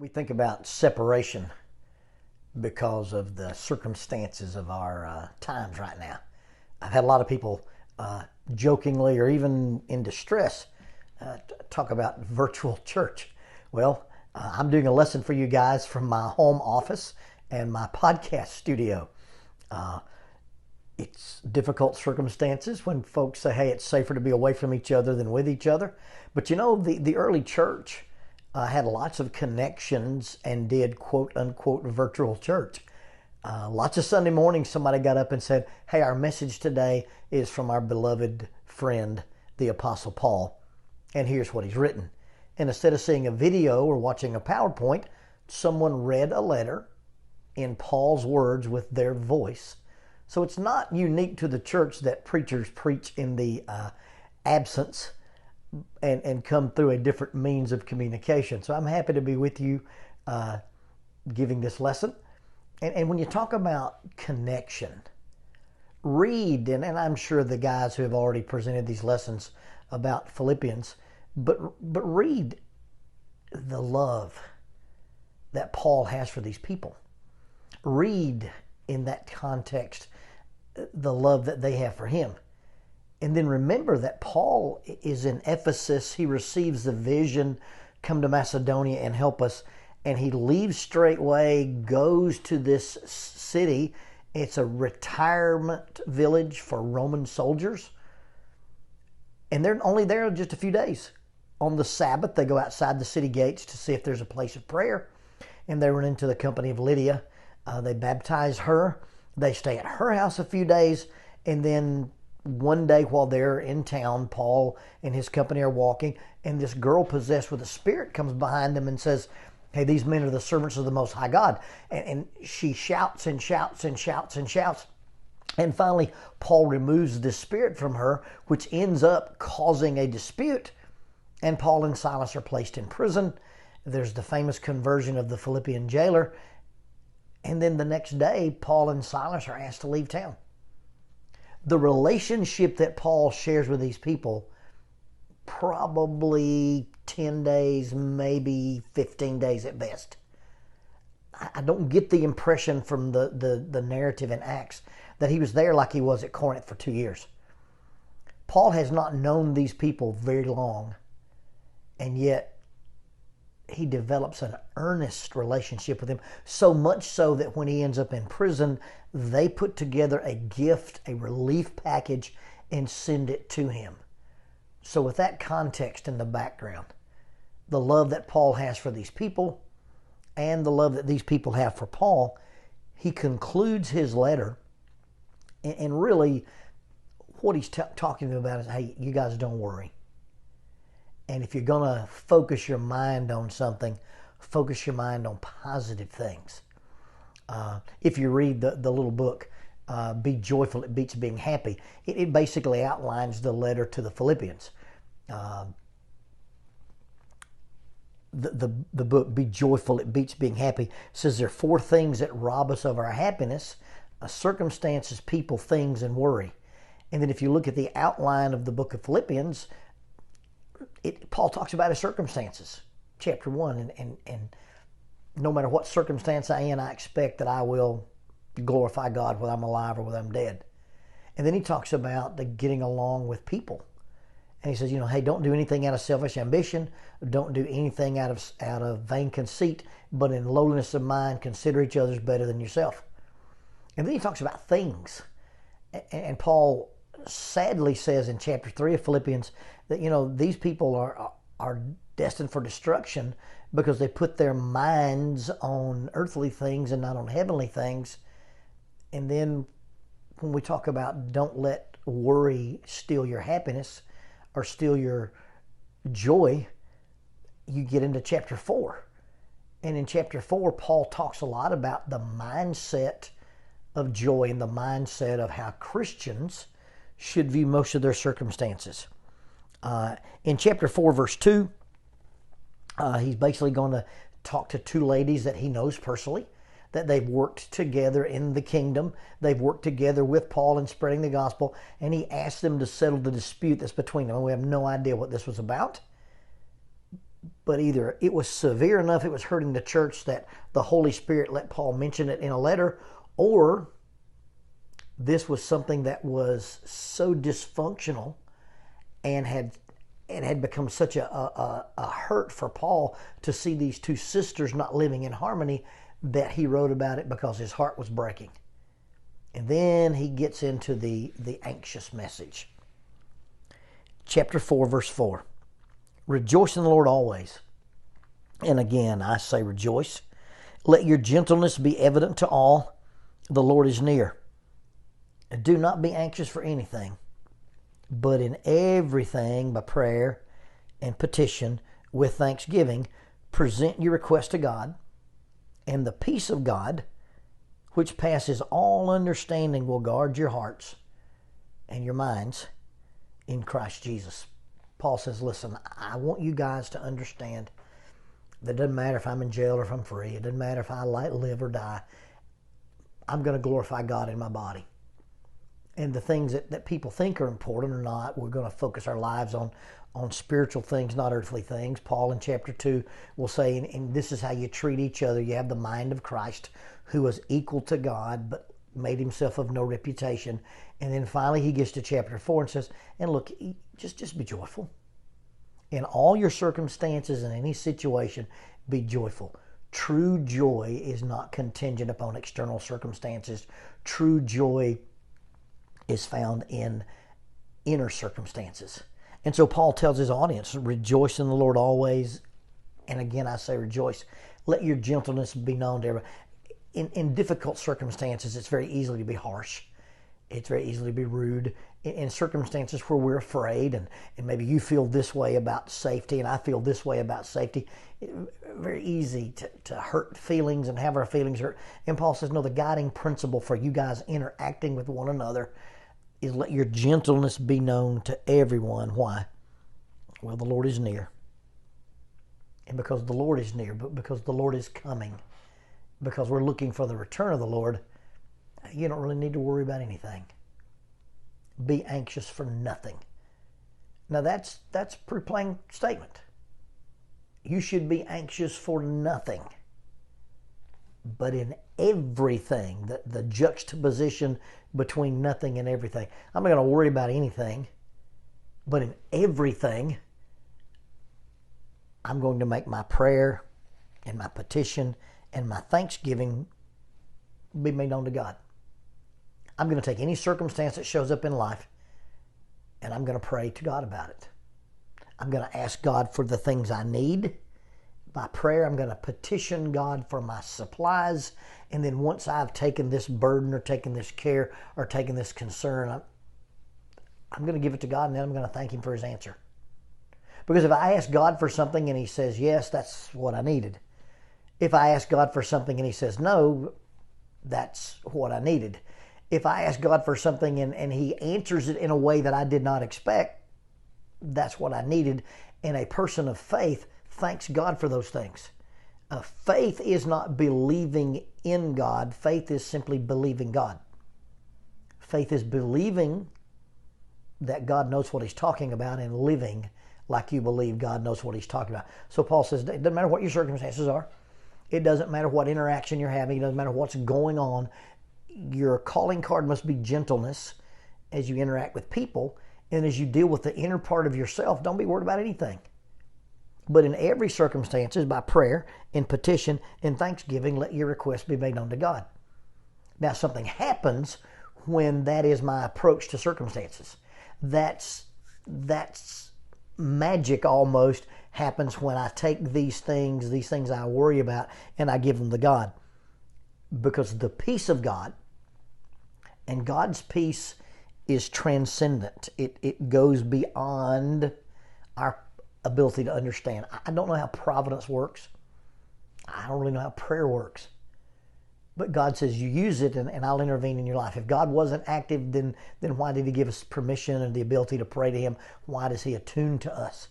We think about separation because of the circumstances of our times right now. I've had a lot of people jokingly or even in distress talk about virtual church. Well, I'm doing a lesson for you guys from my home office and my podcast studio. It's difficult circumstances when folks say, hey, it's safer to be away from each other than with each other. But you know, the early church had lots of connections and did quote unquote virtual church. Lots of Sunday mornings somebody got up and said, hey, our message today is from our beloved friend, the Apostle Paul. And here's what he's written. And instead of seeing a video or watching a PowerPoint, someone read a letter in Paul's words with their voice. So it's not unique to the church that preachers preach in the absence and come through a different means of communication. So I'm happy to be with you giving this lesson. And when you talk about connection, read, and I'm sure the guys who have already presented these lessons about Philippians, but read the love that Paul has for these people. Read in that context the love that they have for him. And then remember that Paul is in Ephesus. He receives the vision, come to Macedonia and help us. And he leaves straightway, goes to this city. It's a retirement village for Roman soldiers. And they're only there just a few days. On the Sabbath, they go outside the city gates to see if there's a place of prayer. And they run into the company of Lydia. They baptize her. They stay at her house a few days. And then one day while they're in town, Paul and his company are walking. And this girl possessed with a spirit comes behind them and says, hey, these men are the servants of the Most High God. And she shouts and shouts and shouts and shouts. And finally, Paul removes this spirit from her, which ends up causing a dispute. And Paul and Silas are placed in prison. There's the famous conversion of the Philippian jailer. And then the next day, Paul and Silas are asked to leave town. The relationship that Paul shares with these people, probably 10 days, maybe 15 days at best. I don't get the impression from the narrative in Acts that he was there like he was at Corinth for 2 years. Paul has not known these people very long, and yet he develops an earnest relationship with them, so much so that when he ends up in prison, they put together a gift, a relief package, and send it to him. So with that context in the background, the love that Paul has for these people and the love that these people have for Paul, he concludes his letter, and really what he's talking about is, hey, you guys don't worry. And if you're going to focus your mind on something, focus your mind on positive things. If you read the little book, Be Joyful, It Beats Being Happy, it basically outlines the letter to the Philippians. The book, Be Joyful, It Beats Being Happy, says there are 4 things that rob us of our happiness: circumstances, people, things, and worry. And then if you look at the outline of the book of Philippians, Paul talks about his circumstances, chapter 1, and no matter what circumstance I am, I expect that I will glorify God whether I'm alive or whether I'm dead. And then he talks about the getting along with people. And he says, hey, don't do anything out of selfish ambition. Don't do anything out of vain conceit, but in lowliness of mind, consider each other's better than yourself. And then he talks about things. And Paul sadly says in chapter 3 of Philippians that, these people are destined for destruction because they put their minds on earthly things and not on heavenly things. And then when we talk about don't let worry steal your happiness or steal your joy, you get into chapter 4. And in chapter 4, Paul talks a lot about the mindset of joy and the mindset of how Christians should view most of their circumstances. In chapter 4, verse 2, he's basically going to talk to 2 ladies that he knows personally, that they've worked together in the kingdom. They've worked together with Paul in spreading the gospel, and he asked them to settle the dispute that's between them. And we have no idea what this was about. but either it was severe enough it was hurting the church that the Holy Spirit let Paul mention it in a letter, or this was something that was so dysfunctional and had become such a hurt for Paul to see these two sisters not living in harmony that he wrote about it because his heart was breaking. And then he gets into the anxious message. Chapter 4, verse 4. Rejoice in the Lord always. And again, I say rejoice. Let your gentleness be evident to all. The Lord is near. Do not be anxious for anything, but in everything by prayer and petition with thanksgiving, present your request to God, and the peace of God, which passes all understanding, will guard your hearts and your minds in Christ Jesus. Paul says, listen, I want you guys to understand that it doesn't matter if I'm in jail or if I'm free. It doesn't matter if I live or die. I'm going to glorify God in my body. And the things that people think are important or not, we're going to focus our lives on spiritual things, not earthly things. Paul in chapter 2 will say, and this is how you treat each other. You have the mind of Christ, who was equal to God, but made himself of no reputation. And then finally he gets to chapter 4 and says, and look, just be joyful. In all your circumstances, in any situation, be joyful. True joy is not contingent upon external circumstances. True joy is found in inner circumstances. And so Paul tells his audience, rejoice in the Lord always. And again, I say rejoice. Let your gentleness be known to everybody. In difficult circumstances, it's very easy to be harsh. It's very easy to be rude. In circumstances where we're afraid, and maybe you feel this way about safety, and I feel this way about safety, very easy to hurt feelings and have our feelings hurt. And Paul says, no, the guiding principle for you guys interacting with one another is let your gentleness be known to everyone. Why? Well, the Lord is near. And because the Lord is near, but because the Lord is coming, because we're looking for the return of the Lord, you don't really need to worry about anything. Be anxious for nothing. Now that's a pretty plain statement. You should be anxious for nothing. But in everything, the juxtaposition between nothing and everything. I'm not going to worry about anything, but in everything, I'm going to make my prayer and my petition and my thanksgiving be made known to God. I'm going to take any circumstance that shows up in life and I'm going to pray to God about it. I'm going to ask God for the things I need. By prayer, I'm going to petition God for my supplies. And then once I've taken this burden or taken this care or taken this concern, I'm going to give it to God, and then I'm going to thank Him for His answer. Because if I ask God for something and He says, yes, that's what I needed. If I ask God for something and He says, no, that's what I needed. If I ask God for something and He answers it in a way that I did not expect, that's what I needed. And a person of faith thanks God for those things. Faith is not believing in God. Faith is simply believing God. Faith is believing that God knows what He's talking about and living like you believe God knows what He's talking about. So Paul says, it doesn't matter what your circumstances are. It doesn't matter what interaction you're having. It doesn't matter what's going on. Your calling card must be gentleness as you interact with people. And as you deal with the inner part of yourself, don't be worried about anything. But in every circumstances, by prayer and petition and thanksgiving, let your requests be made known to God. Now, something happens when that is my approach to circumstances. That's magic almost happens when I take these things I worry about, and I give them to God. Because the peace of God, and God's peace is transcendent. It goes beyond our ability to understand. I don't know how providence works. I don't really know how prayer works. But God says you use it and I'll intervene in your life. If God wasn't active, then why did He give us permission and the ability to pray to Him? Why does He attune to us?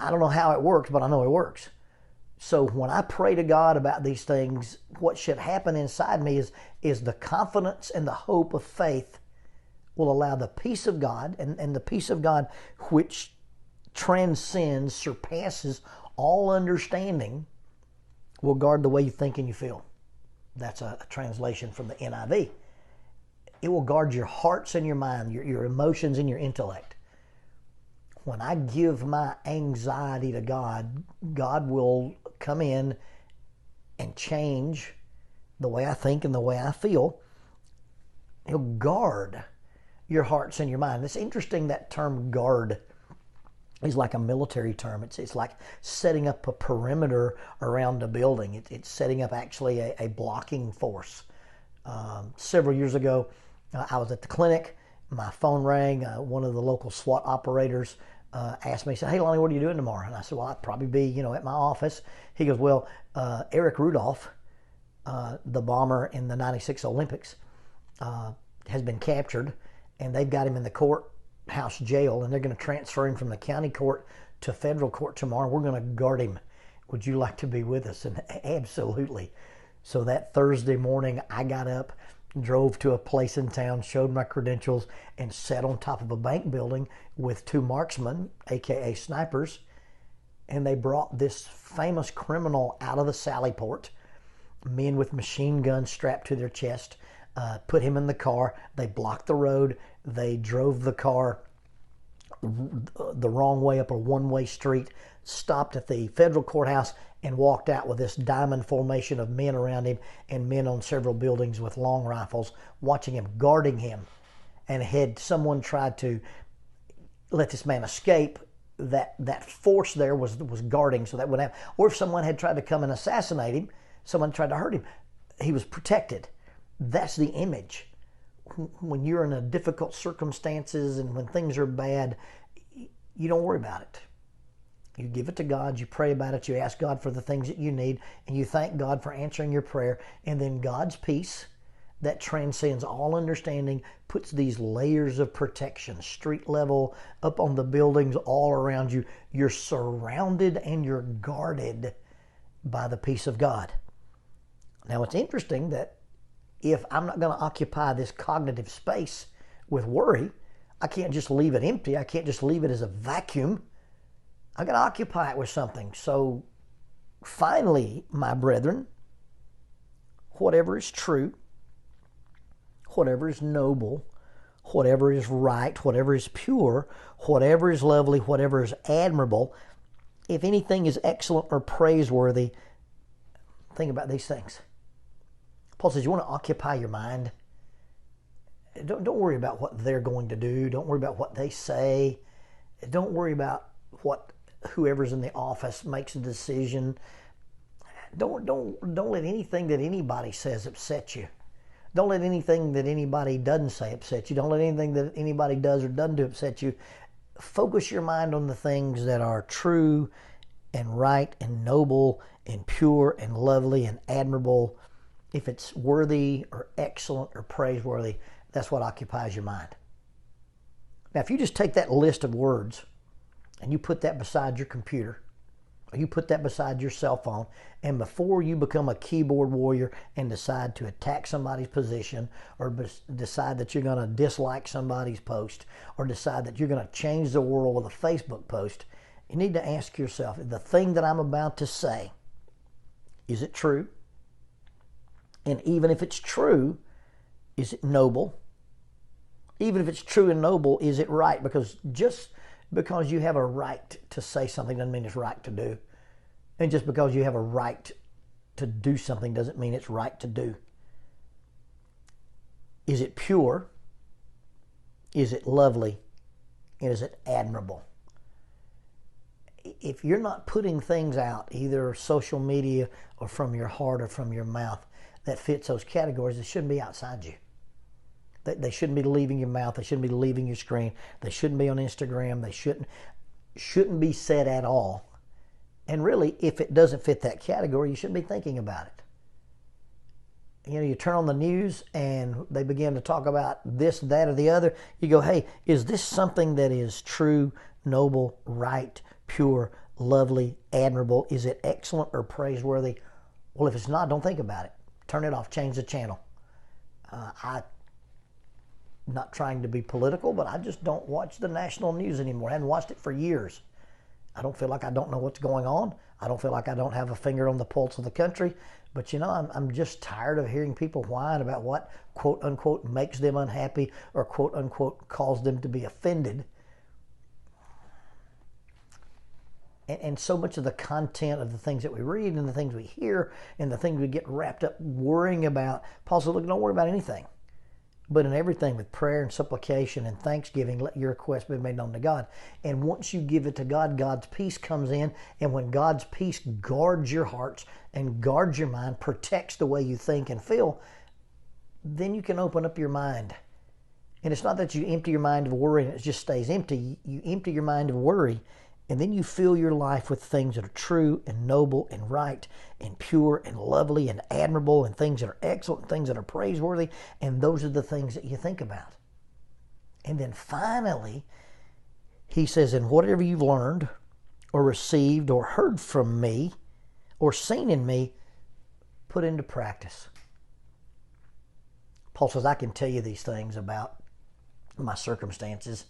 I don't know how it works, but I know it works. So when I pray to God about these things, what should happen inside me is the confidence and the hope of faith will allow the peace of God, and the peace of God which transcends, surpasses All understanding will guard the way you think and you feel. That's a translation from the NIV. It will guard your hearts and your mind, your emotions and your intellect. When I give my anxiety to God, God will come in and change the way I think and the way I feel. He'll guard your hearts and your mind. It's interesting, that term guard is like a military term. It's like setting up a perimeter around a building. It's setting up actually a blocking force. Several years ago, I was at the clinic. My phone rang. One of the local SWAT operators asked me, he said, "Hey, Lonnie, what are you doing tomorrow?" And I said, "Well, I'd probably be, at my office." He goes, "Well, Eric Rudolph, the bomber in the '96 Olympics, has been captured, and they've got him in the courthouse jail, and they're going to transfer him from the county court to federal court tomorrow. We're going to guard him. Would you like to be with us?" And absolutely. So that Thursday morning, I got up, drove to a place in town, showed my credentials, and sat on top of a bank building with two marksmen, aka snipers, and they brought this famous criminal out of the Sally Port, men with machine guns strapped to their chest, put him in the car. They blocked the road. They drove the car the wrong way up a one-way street, stopped at the federal courthouse, and walked out with this diamond formation of men around him and men on several buildings with long rifles watching him, guarding him. And had someone tried to let this man escape, that force there was guarding, so that would happen. Or if someone had tried to come and assassinate him, someone tried to hurt him, he was protected. That's the image. When you're in a difficult circumstances and when things are bad, you don't worry about it. You give it to God, you pray about it, you ask God for the things that you need, and you thank God for answering your prayer. And then God's peace that transcends all understanding puts these layers of protection, street level, up on the buildings, all around you. You're surrounded and you're guarded by the peace of God. Now, it's interesting that if I'm not going to occupy this cognitive space with worry, I can't just leave it empty. I can't just leave it as a vacuum. I got to occupy it with something. So finally, my brethren, whatever is true, whatever is noble, whatever is right, whatever is pure, whatever is lovely, whatever is admirable, if anything is excellent or praiseworthy, think about these things. Paul says, you want to occupy your mind. Don't worry about what they're going to do. Don't worry about what they say. Don't worry about what whoever's in the office makes a decision. Don't let anything that anybody says upset you. Don't let anything that anybody doesn't say upset you. Don't let anything that anybody does or doesn't do upset you. Focus your mind on the things that are true and right and noble and pure and lovely and admirable. If it's worthy or excellent or praiseworthy, that's what occupies your mind. Now, if you just take that list of words and you put that beside your computer, or you put that beside your cell phone, and before you become a keyboard warrior and decide to attack somebody's position, or decide that you're going to dislike somebody's post, or decide that you're going to change the world with a Facebook post, you need to ask yourself, the thing that I'm about to say, is it true? And even if it's true, is it noble? Even if it's true and noble, is it right? Because just because you have a right to say something doesn't mean it's right to do. And just because you have a right to do something doesn't mean it's right to do. Is it pure? Is it lovely? And is it admirable? If you're not putting things out, either social media or from your heart or from your mouth, that fits those categories, they shouldn't be outside you. They shouldn't be leaving your mouth. They shouldn't be leaving your screen. They shouldn't be on Instagram. They shouldn't be said at all. And really, if it doesn't fit that category, you shouldn't be thinking about it. You turn on the news and they begin to talk about this, that, or the other. You go, hey, is this something that is true, noble, right, pure, lovely, admirable? Is it excellent or praiseworthy? Well, if it's not, don't think about it. Turn it off. Change the channel. I'm not trying to be political, but I just don't watch the national news anymore. I haven't watched it for years. I don't feel like I don't know what's going on. I don't feel like I don't have a finger on the pulse of the country. But I'm just tired of hearing people whine about what quote unquote makes them unhappy or quote unquote cause them to be offended. And so much of the content of the things that we read and the things we hear and the things we get wrapped up worrying about, Paul said, look, don't worry about anything. But in everything with prayer and supplication and thanksgiving, let your request be made known to God. And once you give it to God, God's peace comes in. And when God's peace guards your hearts and guards your mind, protects the way you think and feel, then you can open up your mind. And it's not that you empty your mind of worry and it just stays empty. You empty your mind of worry, and then you fill your life with things that are true and noble and right and pure and lovely and admirable and things that are excellent and things that are praiseworthy. And those are the things that you think about. And then finally, he says, and whatever you've learned or received or heard from me or seen in me, put into practice. Paul says, I can tell you these things about my circumstances.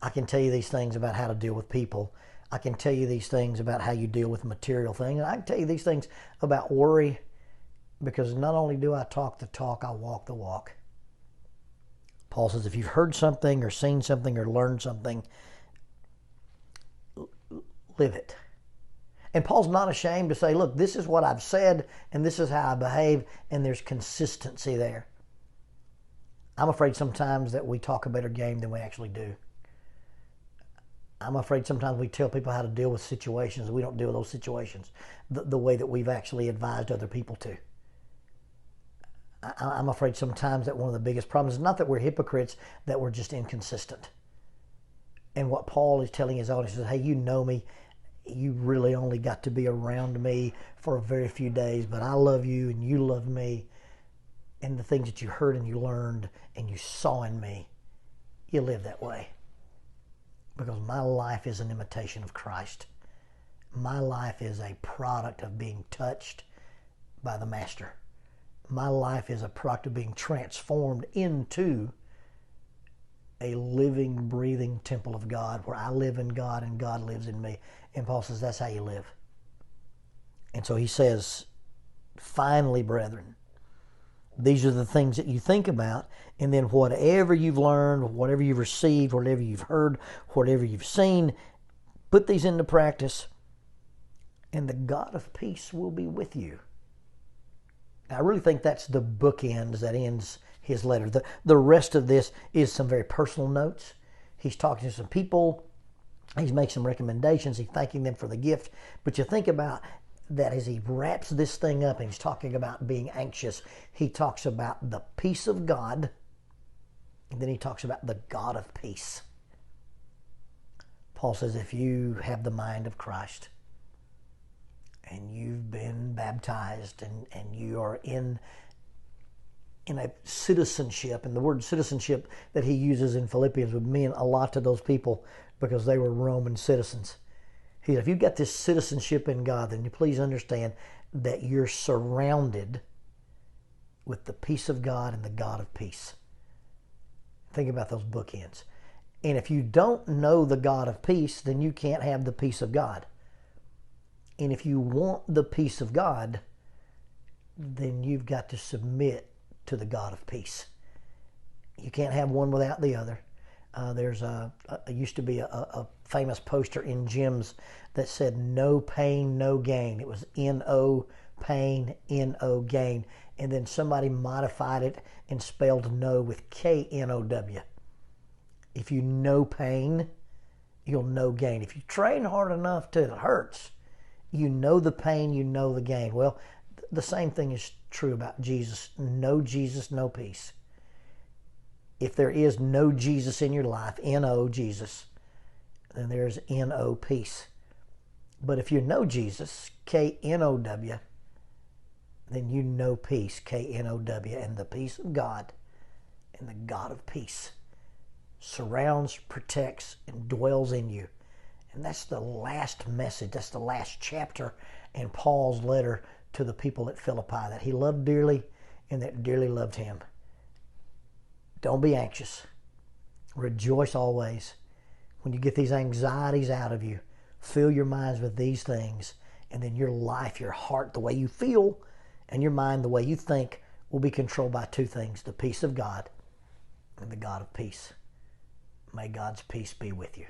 I can tell you these things about how to deal with people. I can tell you these things about how you deal with material things. And I can tell you these things about worry, because not only do I talk the talk, I walk the walk. Paul says, if you've heard something or seen something or learned something, live it. And Paul's not ashamed to say, look, this is what I've said and this is how I behave, and there's consistency there. I'm afraid sometimes that we talk a better game than we actually do. I'm afraid sometimes we tell people how to deal with situations and we don't deal with those situations the way that we've actually advised other people to. I'm afraid sometimes that one of the biggest problems is not that we're hypocrites, that we're just inconsistent. And what Paul is telling his audience is, hey, you know me. You really only got to be around me for a very few days, but I love you and you love me. And the things that you heard and you learned and you saw in me, you live that way. Because my life is an imitation of Christ. My life is a product of being touched by the Master. My life is a product of being transformed into a living, breathing temple of God where I live in God and God lives in me. And Paul says that's how you live. And so he says, finally, brethren, these are the things that you think about, and then whatever you've learned, whatever you've received, whatever you've heard, whatever you've seen, put these into practice, and the God of peace will be with you. Now, I really think that's the bookends that ends his letter. The rest of this is some very personal notes. He's talking to some people. He's making some recommendations. He's thanking them for the gift. But you think about that as he wraps this thing up and he's talking about being anxious, he talks about the peace of God, and then he talks about the God of peace. Paul says, if you have the mind of Christ and you've been baptized and you are in a citizenship, and the word citizenship that he uses in Philippians would mean a lot to those people because they were Roman citizens. He said, if you've got this citizenship in God, then you please understand that you're surrounded with the peace of God and the God of peace. Think about those bookends. And if you don't know the God of peace, then you can't have the peace of God. And if you want the peace of God, then you've got to submit to the God of peace. You can't have one without the other. There's used to be a famous poster in gyms that said no pain, no gain. It was N-O, pain, N-O, gain. And then somebody modified it and spelled no with K-N-O-W. If you know pain, you'll know gain. If you train hard enough till it hurts, you know the pain, you know the gain. Well, the same thing is true about Jesus. No Jesus, no peace. If there is no Jesus in your life, N-O, Jesus, then there's N-O, peace. But if you know Jesus, K-N-O-W, then you know peace, K-N-O-W, and the peace of God and the God of peace surrounds, protects, and dwells in you. And that's the last message. That's the last chapter in Paul's letter to the people at Philippi that he loved dearly and that dearly loved him. Don't be anxious. Rejoice always. When you get these anxieties out of you, Fill your minds with these things, and then your life, your heart, the way you feel, and your mind, the way you think, will be controlled by two things: the peace of God and the God of peace. May God's peace be with you.